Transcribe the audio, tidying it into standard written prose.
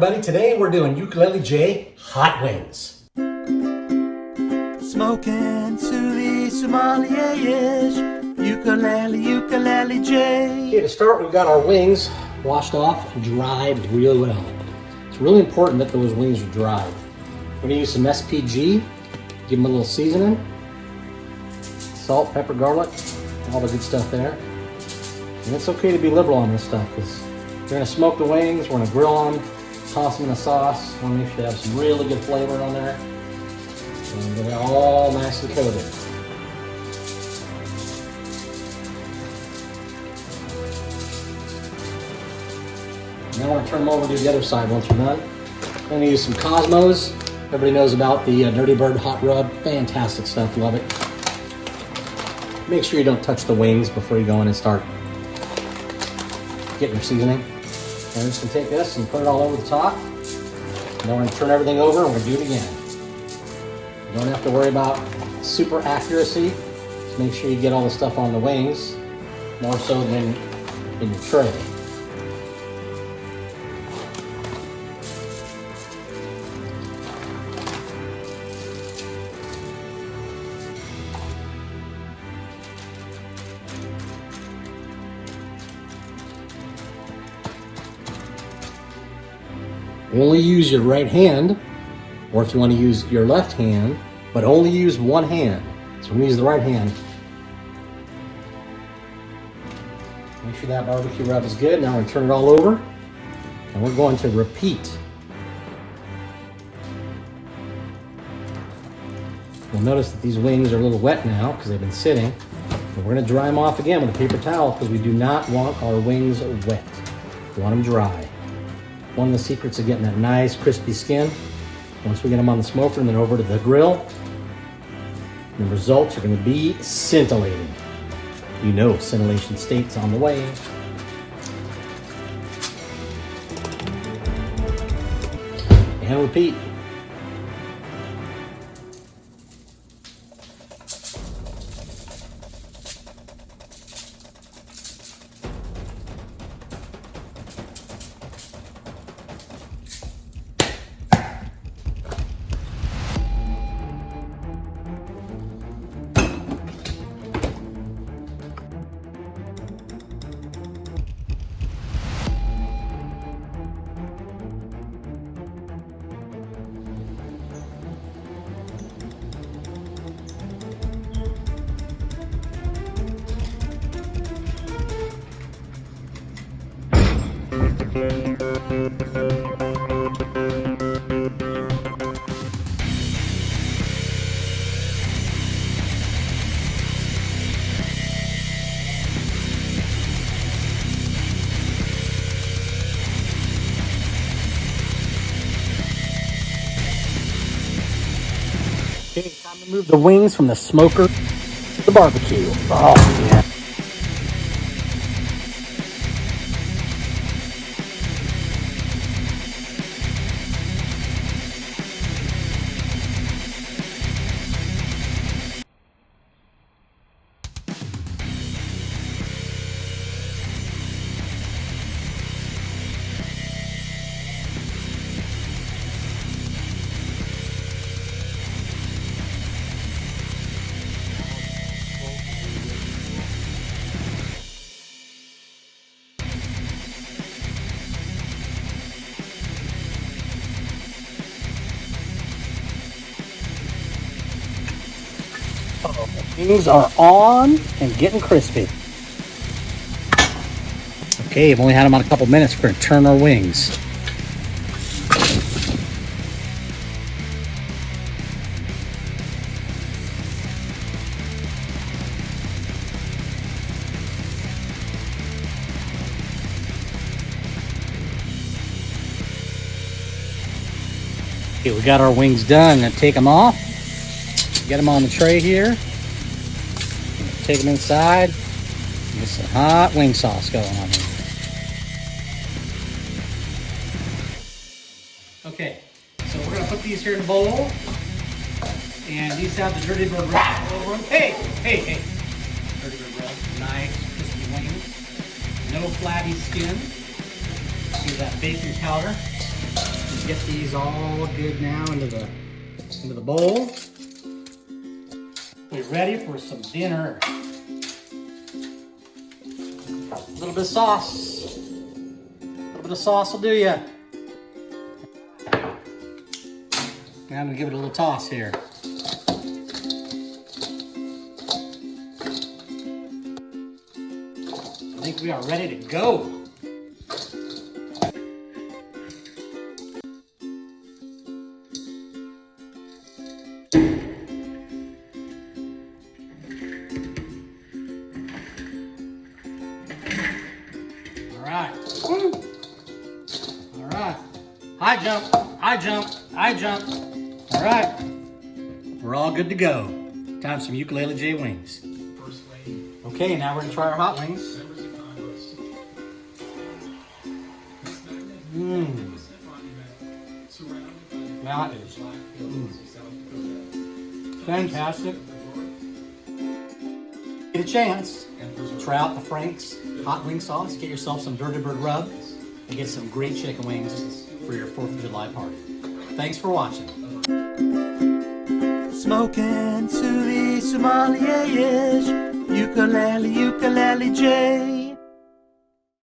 everybody. Today we're doing Ukulele J hot wings. Smoking Suvi sommelier-ish. Ukulele J. Okay, to start, we've got our wings washed off and dried really well. It's really important that those wings are dried. We're going to use some SPG, give them a little seasoning, salt, pepper, garlic, all the good stuff there. And it's okay to be liberal on this stuff because we're going to smoke the wings, we're going to grill them, toss them in a sauce. We want to make sure they have some really good flavor on there. And get it all nicely coated. Now we're going to turn them over to the other side once we're done. I'm going to use some Cosmos. Everybody knows about the Dirty Bird Hot Rub. Fantastic stuff, love it. Make sure you don't touch the wings before you go in and start getting your seasoning. And I'm just going to take this and put it all over the top. And then we're going to turn everything over and we're going to do it again. You don't have to worry about super accuracy. Just make sure you get all the stuff on the wings, more so than in your tray. Only use your right hand, or if you want to use your left hand, but only use one hand. So we're going to use the right hand. Make sure that barbecue rub is good. Now we're going to turn it all over, and we're going to repeat. You'll notice that these wings are a little wet now because they've been sitting. But we're going to dry them off again with a paper towel because we do not want our wings wet. We want them dry. One of the secrets of getting that nice crispy skin, once we get them on the smoker and then over to the grill, the results are going to be scintillating. You know scintillation state's on the way. And repeat. Okay, time to move the wings from the smoker to the barbecue. Oh, yeah. Wings are on and getting crispy. Okay, I've only had them on a couple minutes. We're going to turn our wings. Okay, we got our wings done. I'm going to take them off. Get them on the tray here. Take them inside. Get some hot wing sauce going on here. Okay, so we're gonna put these here in a bowl. And these have the Dirty Bird Rub over them. Hey! Dirty Bird Rub, nice crispy wings. No flabby skin. See that bacon powder. Get these all good now into the bowl. We're ready for some dinner. A little bit of sauce. A little bit of sauce will do ya. Now I'm gonna give it a little toss here. I think we are ready to go. All right. High jump. All right. We're all good to go. Time for some Ukulele J wings. Okay, now we're gonna try our hot wings. That is fantastic. Get a chance, try out the Frank's hot wing sauce, get yourself some Dirty Bird rub, and get some great chicken wings for your 4th of July party. Thanks for watching. Smoking to the sommelier-ish. Ukulele J.